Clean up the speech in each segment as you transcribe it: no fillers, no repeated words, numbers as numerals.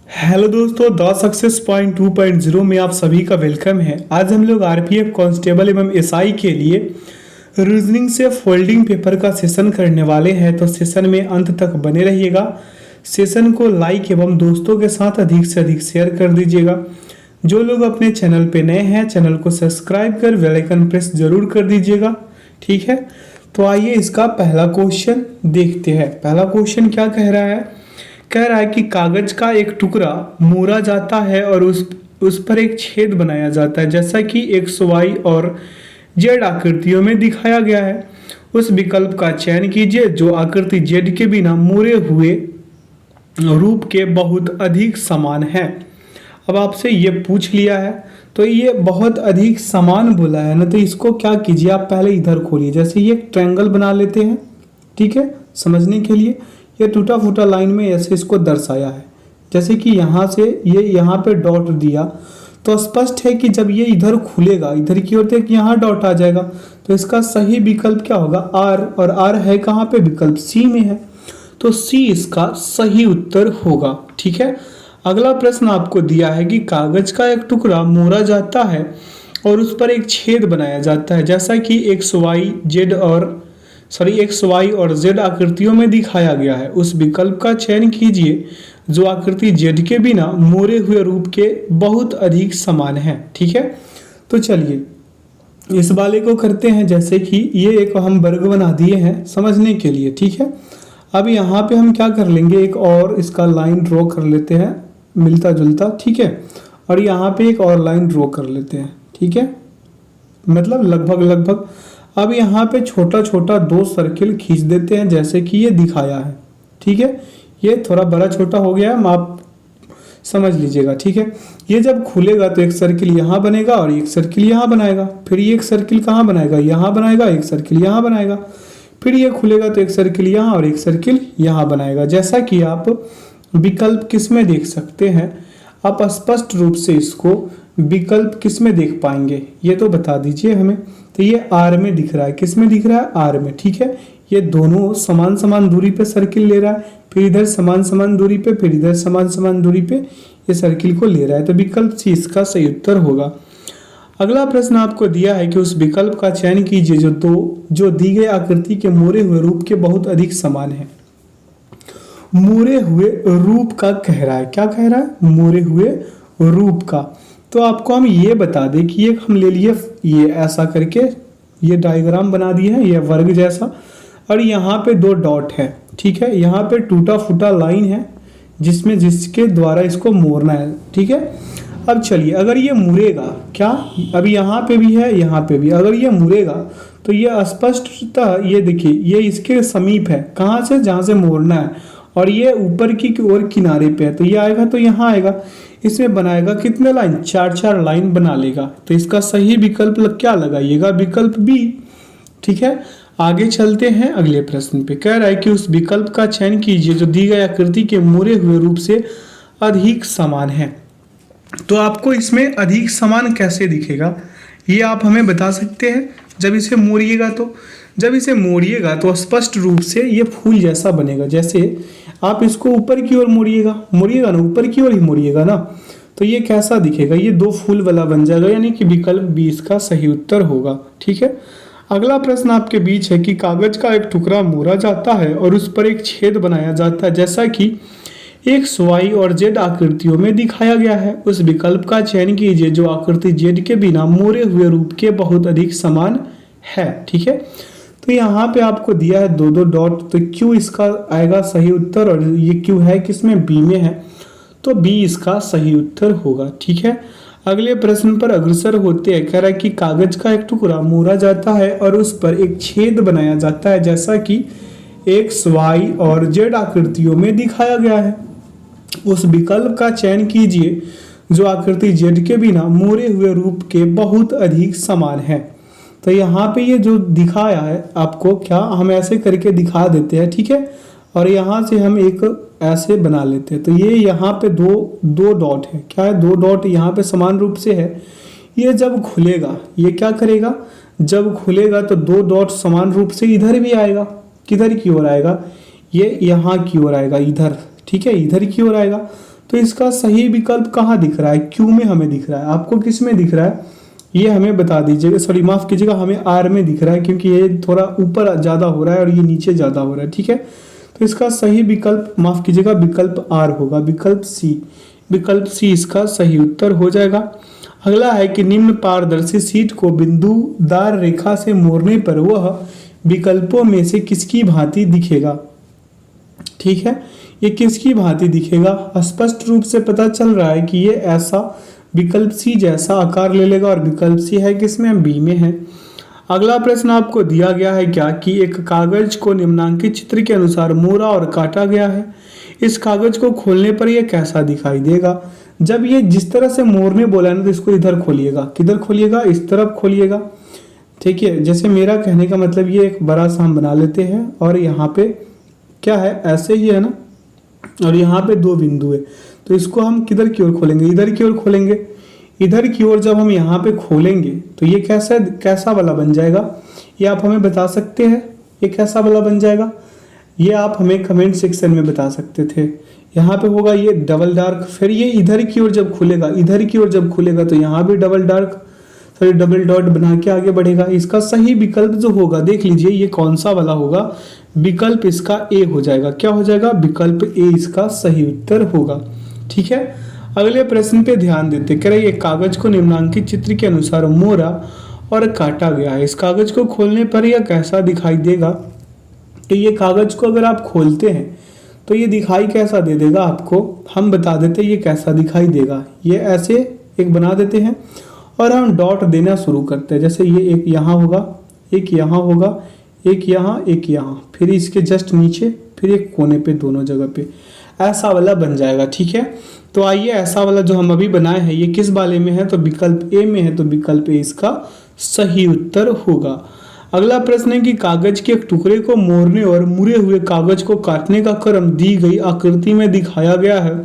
Hello दोस्तों, the success point 2.0 में आप सभी का वेलकम है। आज हम लोग आरपीएफ कांस्टेबल एवं एसआई के लिए रीजनिंग से फोल्डिंग पेपर का सेशन करने वाले हैं, तो सेशन में अंत तक बने रहिएगा। सेशन को लाइक एवं दोस्तों के साथ अधिक से अधिक शेयर कर दीजिएगा। जो लोग अपने चैनल पे नए हैं, चैनल को सब्सक्राइब कर बेल आइकन प्रेस जरूर कर दीजिएगा। ठीक है, तो आइए इसका पहला क्वेश्चन देखते हैं। पहला क्वेश्चन क्या कह रहा है कि कागज का एक टुकड़ा मोड़ा जाता है और उस पर एक छेद बनाया जाता है, जैसा कि एक्स वाई और जेड आकृतियों में दिखाया गया है। उस विकल्प का चयन कीजिए जो आकृति जेड के बिना मोड़े हुए रूप के बहुत अधिक समान है। अब आपसे ये पूछ लिया है, तो ये बहुत अधिक समान बोला है ना, तो इसको क्या कीजिए, आप पहले इधर खोलिए। जैसे ये एक ट्रायंगल बना लेते हैं, ठीक है, समझने के लिए। ये टूटा फूटा लाइन में ऐसे इसको दर्शाया है, जैसे कि यहाँ से ये यहाँ पे डॉट दिया, तो स्पष्ट है कि जब ये इधर खुलेगा, इधर की ओर तो यहाँ डॉट आ जाएगा, तो इसका सही विकल्प क्या होगा, आर। और आर है कहाँ पे, विकल्प सी में है, तो सी इसका सही उत्तर होगा। ठीक है, अगला प्रश्न आपको दिया है कि कागज का एक टुकड़ा मोड़ा जाता है और उस पर एक छेद बनाया जाता है, जैसा कि एक्स वाई और जेड आकृतियों में दिखाया गया है। उस विकल्प का चयन कीजिए जो आकृति जेड के बिना मोड़े हुए रूप के बहुत अधिक समान है। ठीक है, तो चलिए इस वाले को करते हैं। जैसे कि ये एक हम वर्ग बना दिए हैं समझने के लिए। ठीक है, अब यहाँ पे हम क्या कर लेंगे, एक और इसका लाइन ड्रॉ कर लेते हैं मिलता जुलता। ठीक है, और यहाँ पे एक और लाइन ड्रॉ कर लेते हैं। ठीक है, मतलब लगभग। अब यहाँ पे छोटा छोटा दो सर्किल खींच देते हैं, जैसे कि ये दिखाया है। ठीक है, ये थोड़ा बड़ा छोटा हो गया है, आप समझ लीजिएगा। ठीक है, ये जब खुलेगा तो एक सर्किल यहाँ बनेगा और एक सर्किल यहाँ बनाएगा, फिर ये एक सर्किल कहाँ बनाएगा, यहाँ बनाएगा, एक सर्किल यहाँ बनाएगा, फिर ये खुलेगा तो एक सर्किल यहाँ और एक सर्किल यहाँ बनाएगा। जैसा कि आप विकल्प किस में देख सकते हैं, आप स्पष्ट रूप से इसको विकल्प किस में देख पाएंगे, ये तो बता दीजिए हमें। तो ये आर में दिख रहा है, किस में दिख रहा है, आर में। ठीक है, ये दोनों समान समान दूरी पे सर्किल ले रहा है, फिर इधर समान समान दूरी पे, फिर इधर समान समान दूरी पे ये सर्किल को ले रहा है, तो विकल्प सी इसका सही उत्तर होगा। अगला प्रश्न आपको दिया है कि उस विकल्प का चयन कीजिए जो दी गई आकृति के मोड़े हुए रूप के बहुत अधिक समान है। मोड़े हुए रूप का कह रहा है, क्या कह रहा है, मोड़े हुए रूप का। तो आपको हम ये बता दें कि ये हम ले लिए, ये ऐसा करके ये डायग्राम बना दिए है, ये वर्ग जैसा, और यहाँ पे दो डॉट है। ठीक है, यहाँ पे टूटा फूटा लाइन है जिसके द्वारा इसको मोड़ना है। ठीक है, अब चलिए, अगर ये मुड़ेगा, क्या अभी यहाँ पे भी है, यहाँ पे भी, अगर ये मुड़ेगा तो ये स्पष्टतः ये देखिए ये इसके समीप है, कहाँ से, जहाँ से मोड़ना है, और ये ऊपर की ओर किनारे पे है, तो ये आएगा तो यहाँ आएगा, इसमें बनाएगा कितने लाइन, चार लाइन बना लेगा। तो इसका सही विकल्प क्या लगाइएगा, विकल्प बी। ठीक है, आगे चलते हैं अगले प्रश्न पे। कह रहा है कि उस विकल्प का चयन कीजिए जो दी गई आकृति के मोड़े हुए रूप से अधिक समान है। तो आपको इसमें अधिक समान कैसे दिखेगा, ये आप हमें बता सकते हैं। जब इसे मोड़िएगा तो स्पष्ट रूप से ये फूल जैसा बनेगा। जैसे आप इसको ऊपर की ओर मोड़िएगा ना, ऊपर की ओर ही मोड़िएगा ना, तो ये कैसा दिखेगा, ये दो फूल वाला बन जाएगा, यानी कि विकल्प बी इसका सही उत्तर होगा। ठीक है, अगला प्रश्न आपके बीच है कि कागज का एक टुकड़ा मोड़ा जाता है और उस पर एक छेद बनाया जाता है, जैसा कि एक्स वाई और जेड आकृतियों में दिखाया गया है। उस विकल्प का चयन कीजिए जो आकृति जेड के बिना मोड़े हुए रूप के बहुत अधिक समान है। ठीक है, तो यहाँ पे आपको दिया है दो डॉट, तो क्यू इसका आएगा सही उत्तर, और ये क्यू है किसमें, बी में है, तो बी इसका सही उत्तर होगा। ठीक है, अगले प्रश्न पर अग्रसर होते हैं। कह रहा है कि कागज का एक टुकड़ा मोड़ा जाता है और उस पर एक छेद बनाया जाता है, जैसा कि एक्स वाई और जेड आकृतियों में दिखाया गया है। उस विकल्प का चयन कीजिए जो आकृति जेड के बिना मोड़े हुए रूप के बहुत अधिक समान है। तो यहाँ पे ये जो दिखाया है आपको, क्या हम ऐसे करके दिखा देते हैं। ठीक है, और यहाँ से हम एक ऐसे बना लेते हैं, तो ये यहाँ पे दो डॉट है, क्या है, दो डॉट यहाँ पे समान रूप से है। ये जब खुलेगा, ये क्या करेगा, जब खुलेगा तो दो डॉट समान रूप से इधर भी आएगा, किधर की ओर आएगा, ये यहाँ की ओर आएगा, इधर। ठीक है, इधर की ओर आएगा, तो इसका सही विकल्प कहाँ दिख रहा है? क्यू में हमें दिख रहा है। आपको किस में दिख रहा है ये हमें बता दीजिएगा। सॉरी माफ कीजिएगा, हमें आर में दिख रहा है क्योंकि ये थोड़ा ऊपर ज़्यादा हो रहा है और ये नीचे ज़्यादा हो रहा है। ठीक है, तो इसका सही विकल्प माफ कीजिएगा विकल्प आर होगा, विकल्प सी। विकल्प सी इसका सही उत्तर हो जाएगा। अगला है कि निम्न पारदर्शी शीट को बिंदुदार रेखा से मोड़ने पर वह विकल्पों में से किसकी भांति दिखेगा? ठीक है, ये किसकी भांति दिखेगा? स्पष्ट रूप से पता चल रहा है कि ये ऐसा विकल्प सी जैसा आकार ले लेगा और विकल्प सी है किसमें? बी में है। अगला प्रश्न आपको दिया गया है क्या कि एक कागज को निम्नांकित चित्र के अनुसार मोड़ा और काटा गया है। इस कागज को खोलने पर यह कैसा दिखाई देगा? जब ये जिस तरह से मोड़ने बोला है ना, तो इसको इधर खोलिएगा। किधर खोलिएगा? इस तरफ खोलिएगा। ठीक है, जैसे मेरा कहने का मतलब ये एक बड़ा सा हम बना लेते हैं और यहाँ पे क्या है, ऐसे ही है ना, और यहाँ पे दो बिंदु है, तो इसको हम किधर की ओर खोलेंगे? इधर की ओर खोलेंगे। इधर की ओर जब हम यहाँ पे खोलेंगे तो ये कैसा वाला बन जाएगा? ये आप हमें बता सकते हैं ये कैसा वाला बन जाएगा? ये आप हमें कमेंट सेक्शन में बता सकते थे। यहाँ पे होगा ये डबल डार्क, फिर ये इधर की ओर जब खुलेगा, इधर की ओर जब खुलेगा तो यहाँ भी double dark, sorry double dot बना के आगे बढ़ेगा। इसका सही विकल्प जो होगा देख लीजिए ये कौन सा वाला होगा? विकल्प इसका ए हो जाएगा। क्या हो जाएगा? विकल्प ए इसका सही उत्तर होगा। ठीक है, अगले प्रश्न पे ध्यान देते। कह रहे एक कागज को निम्नांकित चित्र के अनुसार मोड़ा और काटा गया है। इस कागज को खोलने पर यह कैसा दिखाई देगा? तो ये कागज को अगर आप खोलते हैं तो ये दिखाई कैसा दे देगा आपको? हम बता देते ये कैसा दिखाई देगा। ये ऐसे एक बना देते हैं और हम डॉट देना शुरू करते हैं। जैसे ये एक यहाँ होगा, एक यहाँ होगा, एक यहाँ, एक यहाँ, फिर इसके जस्ट नीचे, फिर एक कोने पे, दोनों जगह पे ऐसा वाला बन जाएगा। ठीक है, तो आइए ऐसा वाला जो हम अभी बनाए हैं ये किस वाले में है? तो विकल्प ए में है, तो विकल्प ए इसका सही उत्तर होगा। अगला प्रश्न है कि कागज के एक टुकड़े को मोड़ने और मुड़े हुए कागज को काटने का क्रम दी गई आकृति में दिखाया गया है।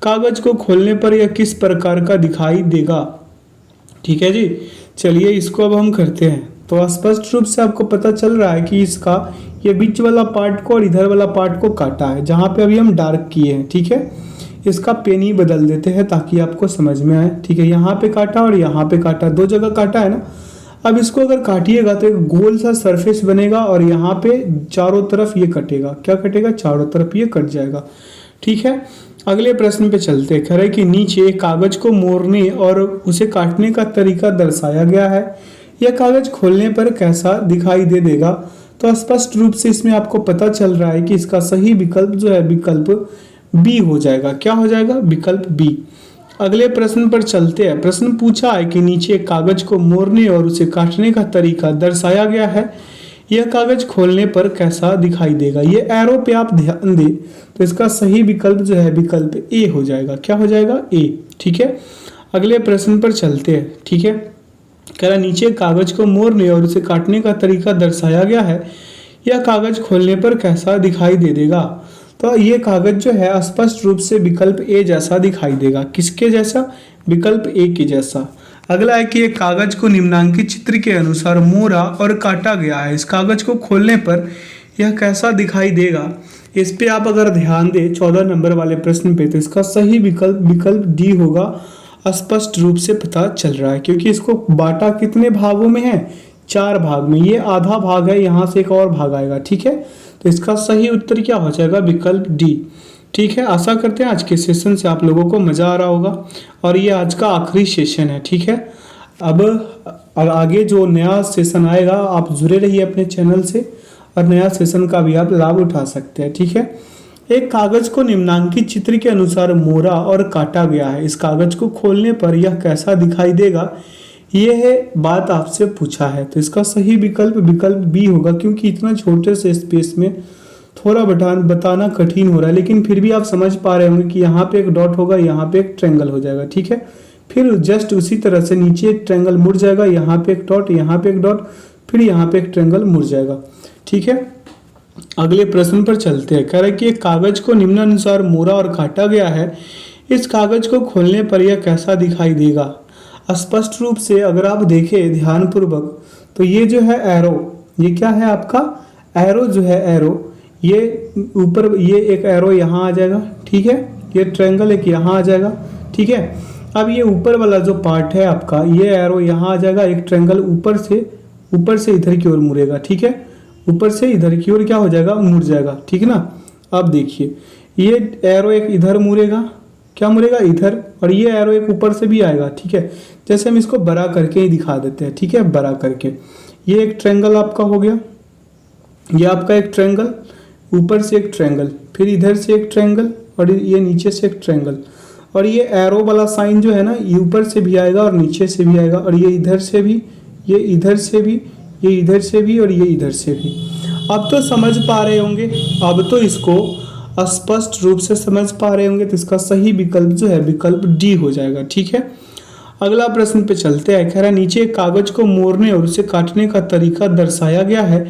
कागज को खोलने पर यह किस प्रकार का दिखाई देगा? ठीक है जी, चलिए इसको अब हम करते हैं। तो स्पष्ट रूप से आपको पता चल रहा है कि इसका ये बीच वाला पार्ट को और इधर वाला पार्ट को काटा है, जहाँ पे अभी हम डार्क किए हैं। ठीक है, इसका पेन ही बदल देते हैं ताकि आपको समझ में आए। ठीक है, यहाँ पे काटा और यहाँ पे काटा, दो जगह काटा है ना। अब इसको अगर काटिएगा तो एक गोल सा सरफेस बनेगा और यहाँ पे चारों तरफ ये कटेगा। क्या कटेगा? चारों तरफ ये कट जाएगा। ठीक है, अगले प्रश्न पे चलते हैं। कह रहे कि नीचे एक कागज को मोड़ने और उसे काटने का तरीका दर्शाया गया है। यह कागज खोलने पर कैसा दिखाई दे देगा? तो स्पष्ट रूप से इसमें आपको पता चल रहा है कि इसका सही विकल्प जो है विकल्प बी हो जाएगा। क्या हो जाएगा? विकल्प बी। अगले प्रश्न पर चलते हैं। प्रश्न पूछा है कि नीचे कागज को मोड़ने और उसे काटने का तरीका दर्शाया गया है। यह कागज खोलने पर कैसा दिखाई देगा? ये एरो पे आप ध्यान दें तो इसका सही विकल्प जो है विकल्प ए हो जाएगा। क्या हो जाएगा? ए। ठीक है, अगले प्रश्न पर चलते हैं। ठीक है, कह रहा नीचे कागज को मोड़ने और उसे काटने का तरीका दर्शाया गया है। यह कागज खोलने पर कैसा दिखाई दे देगा? तो ये कागज जो है स्पष्ट रूप से विकल्प ए जैसा दिखाई देगा। किसके जैसा? विकल्प ए के जैसा। अगला है कि एक कागज को निम्नांकित चित्र के अनुसार मोड़ा और काटा गया है। इस कागज को खोलने पर यह कैसा दिखाई देगा? इस पे आप अगर ध्यान दें 14 नंबर वाले प्रश्न पे, तो इसका सही विकल्प डी होगा। स्पष्ट रूप से पता चल रहा है क्योंकि इसको बांटा कितने भागों में है? 4 भाग में। ये आधा भाग है, यहाँ से एक और भाग आएगा। ठीक है, तो इसका सही उत्तर क्या हो जाएगा? विकल्प डी। ठीक है, आशा करते हैं आज के सेशन से आप लोगों को मज़ा आ रहा होगा और ये आज का आखिरी सेशन है। ठीक है, अब आगे जो नया सेशन आएगा आप जुड़े रहिए अपने चैनल से और नया सेशन का भी आप लाभ उठा सकते हैं। ठीक है, एक कागज को निम्नांकित चित्र के अनुसार मोड़ा और काटा गया है। इस कागज को खोलने पर यह कैसा दिखाई देगा? यह बात आपसे पूछा है, तो इसका सही विकल्प बी होगा क्योंकि इतना छोटे से स्पेस में थोड़ा बताना कठिन हो रहा है, लेकिन फिर भी आप समझ पा रहे होंगे कि यहाँ पे एक डॉट होगा, यहाँ पे एक ट्रायंगल हो जाएगा। ठीक है, फिर जस्ट उसी तरह से नीचे एक ट्रायंगल मुड़ जाएगा, यहाँ पे एक डॉट, यहाँ पे एक डॉट, फिर यहाँ पे एक ट्रायंगल मुड़ जाएगा। ठीक है, अगले प्रश्न पर चलते हैं। कह रहा है कि एक कागज को निम्नानुसार मोड़ा और काटा गया है। इस कागज को खोलने पर यह कैसा दिखाई देगा? स्पष्ट रूप से अगर आप देखें ध्यानपूर्वक तो ये जो है एरो, ये क्या है आपका? एरो जो है एरो, ये ऊपर ये एक एरो यहाँ आ जाएगा। ठीक है, ये ट्रायंगल एक यहाँ आ जाएगा, ठीक है। अब ये ऊपर वाला जो पार्ट है आपका, ये एरो यहाँ आ जाएगा, एक ट्रायंगल ऊपर से इधर की ओर मुड़ेगा, ठीक है। ऊपर से इधर की ओर क्या हो जाएगा, मुड़ जाएगा, ठीक है ना। अब देखिए ये एरो एक इधर मुड़ेगा, क्या मुड़ेगा, इधर, और ये एरो एक ऊपर से भी आएगा, ठीक है। जैसे हम इसको बड़ा करके ही दिखा देते हैं, ठीक है, बड़ा करके। ये एक ट्रायंगल आपका हो गया, ये आपका एक ट्रायंगल, ऊपर से एक ट्रायंगल, फिर इधर से एक ट्रायंगल, और ये नीचे से एक ट्रायंगल। और ये एरो वाला साइन जो है ना, ये ऊपर से भी आएगा और नीचे से भी आएगा, और ये इधर से भी, ये इधर से भी, ये इधर से भी, और ये इधर से भी। अब तो समझ पा रहे होंगे, अब तो इसको स्पष्ट रूप से समझ पा रहे होंगे। तो इसका सही विकल्प जो है विकल्प डी हो जाएगा, ठीक है। अगला प्रश्न पे चलते हैं। कह रहा है नीचे कागज को मोड़ने और उसे काटने का तरीका दर्शाया गया है,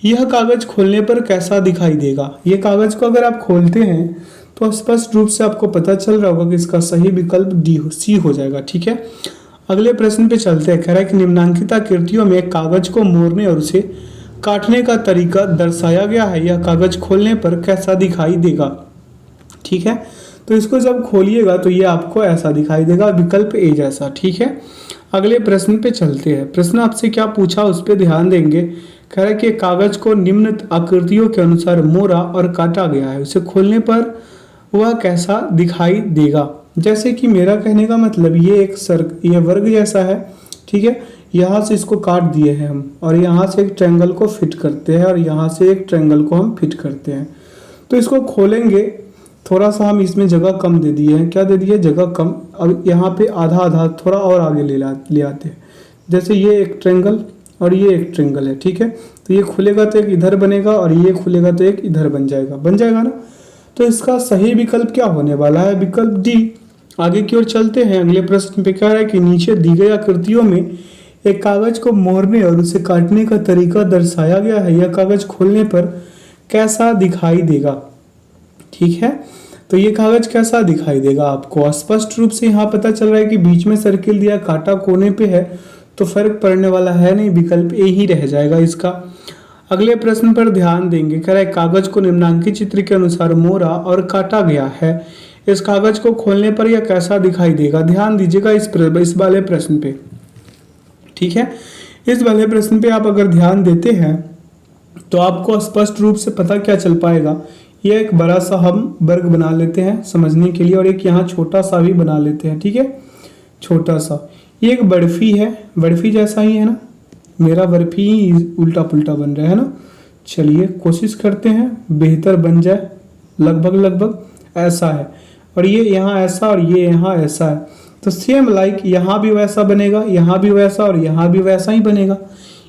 यह कागज खोलने पर कैसा दिखाई देगा। ये कागज को अगर आप खोलते हैं तो स्पष्ट रूप से आपको पता चल रहा होगा कि इसका सही विकल्प सी हो जाएगा, ठीक है। अगले प्रश्न पे चलते हैं। कह रहा है कि निम्नांकित आकृतियों में कागज को मोड़ने और उसे काटने का तरीका दर्शाया गया है, यह कागज खोलने पर कैसा दिखाई देगा, ठीक है। तो इसको जब खोलिएगा तो ये आपको ऐसा दिखाई देगा, विकल्प ए जैसा, ठीक है। अगले प्रश्न पे चलते हैं। प्रश्न आपसे क्या पूछा उस पर ध्यान देंगे। कह रहा है कि कागज को निम्न आकृतियों के अनुसार मोड़ा और काटा गया है, उसे खोलने पर वह कैसा दिखाई देगा। जैसे कि मेरा कहने का मतलब ये वर्ग जैसा है, ठीक है। यहाँ से इसको काट दिए हैं हम, और यहाँ से एक ट्रायंगल को फिट करते हैं, और यहाँ से एक ट्रायंगल को हम फिट करते हैं। तो इसको खोलेंगे, थोड़ा सा हम इसमें जगह कम दे दिए हैं, क्या दे दिए, जगह कम। अब यहाँ पे आधा आधा थोड़ा और आगे ले आते हैं। जैसे ये एक ट्रायंगल और ये एक ट्रायंगल है, ठीक है। तो ये खुलेगा तो एक इधर बनेगा, और ये खुलेगा तो एक इधर बन जाएगा ना। तो इसका सही विकल्प क्या होने वाला है, विकल्प डी। आगे की ओर चलते हैं। अगले प्रश्न पे कह रहा है कि नीचे दी गई आकृतियों में एक कागज को मोड़ने और उसे काटने का तरीका दर्शाया गया है, यह कागज खोलने पर कैसा दिखाई देगा, ठीक है। तो ये कागज कैसा दिखाई देगा आपको स्पष्ट रूप से यहाँ पता चल रहा है कि बीच में सर्किल दिया, काटा कोने पे है, तो फर्क पड़ने वाला है नहीं, विकल्प ए ही रह जाएगा इसका। अगले प्रश्न पर ध्यान देंगे। कह रहा है कागज को निम्नांकित चित्र के अनुसार मोड़ा और काटा गया है, इस कागज को खोलने पर यह कैसा दिखाई देगा। ध्यान दीजिएगा इस वाले प्रश्न पे, ठीक है। इस वाले प्रश्न पे आप अगर ध्यान देते हैं तो आपको स्पष्ट रूप से पता क्या चल पाएगा। ये एक बड़ा सा हम वर्ग बना लेते हैं समझने के लिए, और एक यहाँ छोटा सा भी बना लेते हैं, ठीक है, छोटा सा। ये एक बर्फी है, बर्फी जैसा ही है ना, मेरा बर्फी ही उल्टा पुल्टा बन रहा है ना। चलिए कोशिश करते हैं बेहतर बन जाए, लगभग ऐसा है, और ये यहाँ ऐसा और ये यहाँ ऐसा है। तो सेम लाइक यहाँ भी वैसा बनेगा, यहाँ भी वैसा, और यहाँ भी वैसा ही बनेगा।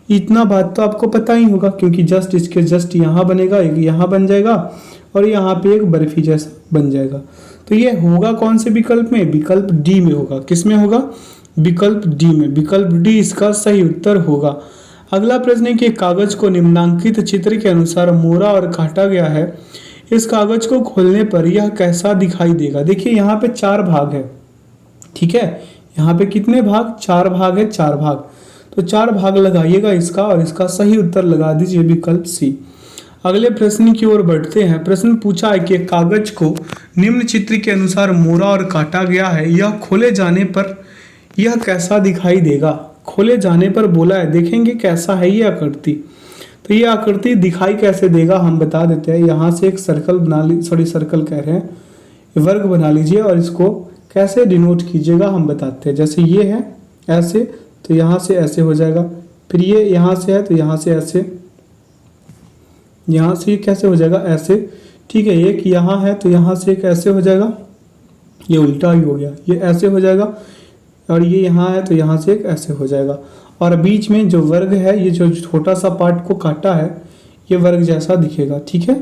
इतना बात तो आपको पता ही होगा, क्योंकि इसके जस्ट यहाँ बनेगा, एक यहाँ बन जाएगा, और यहाँ पे एक बर्फी जैसा बन जाएगा। तो ये होगा कौन से विकल्प में, विकल्प डी में होगा। किस में होगा, विकल्प डी में। विकल्प डी इसका सही उत्तर होगा। अगला प्रश्न है कि कागज को निम्नांकित चित्र के अनुसार मोड़ा और काटा गया है, इस कागज को खोलने पर यह कैसा दिखाई देगा। देखिए यहाँ पे 4 भाग है, ठीक है। यहाँ पे कितने भाग, 4 भाग है, 4 भाग। तो 4 भाग लगाइएगा इसका, और इसका सही उत्तर लगा दीजिए विकल्प सी। अगले प्रश्न की ओर बढ़ते हैं। प्रश्न पूछा है कि कागज को निम्न चित्र के अनुसार मोड़ा और काटा गया है, यह खोले जाने पर यह कैसा दिखाई देगा। खोले जाने पर बोला है, देखेंगे कैसा है ये आकृति। तो ये आकृति दिखाई कैसे देगा हम बता देते हैं। यहाँ से एक सर्कल बना सर्कल कह रहे हैं, वर्ग बना लीजिए, और इसको कैसे डिनोट कीजिएगा हम बताते हैं। जैसे ये है ऐसे, तो यहाँ से ऐसे हो जाएगा, फिर ये यहाँ से है तो यहाँ से ऐसे, यहाँ से कैसे हो जाएगा ऐसे, ठीक है। एक यहाँ है तो यहाँ से एक ऐसे हो जाएगा, ये उल्टा ही हो गया, ये ऐसे हो जाएगा, और ये यहाँ है तो यहाँ से एक ऐसे हो जाएगा, और बीच में जो वर्ग है, ये जो छोटा सा पार्ट को काटा है, ये वर्ग जैसा दिखेगा, ठीक है।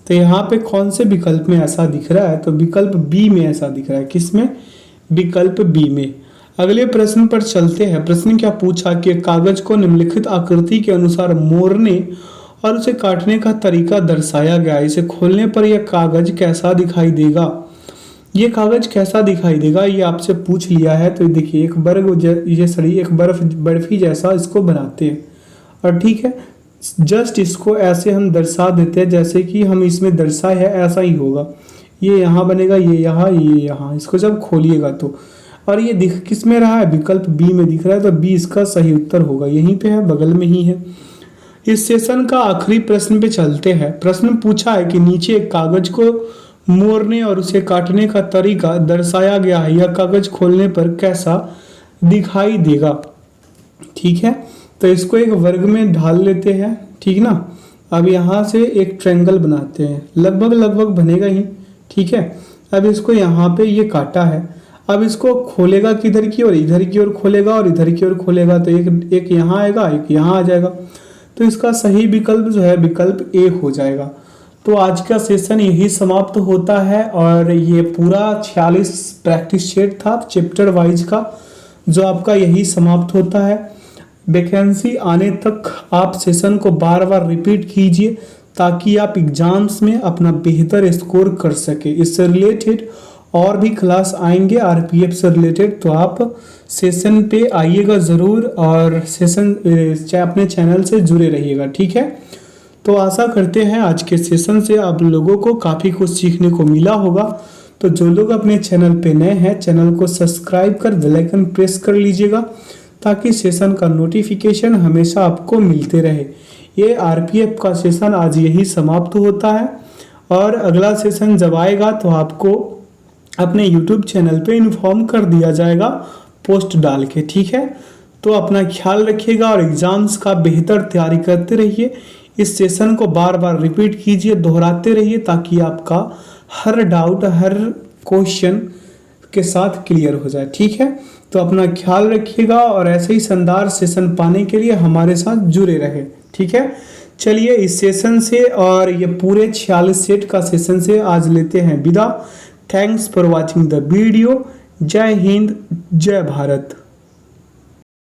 तो यहाँ पे कौन से विकल्प में ऐसा दिख रहा है, तो विकल्प बी में ऐसा दिख रहा है। किसमें, विकल्प बी में। अगले प्रश्न पर चलते हैं। प्रश्न क्या पूछा कि कागज को निम्नलिखित आकृति के अनुसार मोड़ने और उसे काटने का तरीका दर्शाया गया, इसे खोलने पर यह कागज कैसा दिखाई देगा। ये कागज कैसा दिखाई देगा ये आपसे पूछ लिया है। तो देखिए एक एक बर्फी जैसा इसको बनाते हैं, और ठीक है, जस्ट इसको ऐसे हम दर्शा देते हैं जैसे कि हम इसमें दर्शाए है ऐसा ही होगा। ये यहाँ बनेगा, ये यहाँ, इसको जब खोलिएगा तो, और ये दिख किस में रहा है, विकल्प बी में दिख रहा है, तो बी इसका सही उत्तर होगा, यहीं पे है, बगल में ही है। इस सेशन का आखिरी प्रश्न पे चलते हैं। प्रश्न पूछा है कि नीचे एक कागज को मोड़ने और उसे काटने का तरीका दर्शाया गया है, यह कागज खोलने पर कैसा दिखाई देगा। ठीक है, तो इसको एक वर्ग में ढाल लेते हैं, ठीक ना। अब यहाँ से एक ट्रायंगल बनाते हैं, लगभग लगभग बनेगा ही, ठीक है। अब इसको यहाँ पे ये काटा है, अब इसको खोलेगा किधर की ओर, इधर की ओर खोलेगा और इधर की ओर खोलेगा, तो एक यहाँ आएगा, एक यहाँ आ जाएगा, तो इसका सही विकल्प जो है विकल्प ए हो जाएगा। तो आज का सेशन यही समाप्त होता है, और ये पूरा 46 प्रैक्टिस सेट था चैप्टर वाइज का, जो आपका यही समाप्त होता है। वैकेंसी आने तक आप सेशन को बार बार रिपीट कीजिए, ताकि आप एग्जाम्स में अपना बेहतर स्कोर कर सके। इससे रिलेटेड और भी क्लास आएंगे आरपीएफ से रिलेटेड, तो आप सेशन पे आइएगा ज़रूर, और सेशन अपने चैनल से जुड़े रहिएगा, ठीक है। तो आशा करते हैं आज के सेशन से आप लोगों को काफ़ी कुछ सीखने को मिला होगा। तो जो लोग अपने चैनल पे नए हैं, चैनल को सब्सक्राइब कर बेल आइकन प्रेस कर लीजिएगा, ताकि सेशन का नोटिफिकेशन हमेशा आपको मिलते रहे। ये आरपीएफ का सेशन आज यही समाप्त होता है, और अगला सेशन जब आएगा तो आपको अपने यूट्यूब चैनल पे इन्फॉर्म कर दिया जाएगा पोस्ट डाल के, ठीक है। तो अपना ख्याल रखिएगा और एग्जाम्स का बेहतर तैयारी करते रहिए। इस सेशन को बार बार रिपीट कीजिए, दोहराते रहिए, ताकि आपका हर डाउट, हर क्वेश्चन के साथ क्लियर हो जाए, ठीक है। तो अपना ख्याल रखिएगा, और ऐसे ही शानदार सेशन पाने के लिए हमारे साथ जुड़े रहे, ठीक है। चलिए इस सेशन से और ये पूरे 46 सेट का सेशन से आज लेते हैं विदा। Thanks for watching the video. जय हिंद, जय भारत।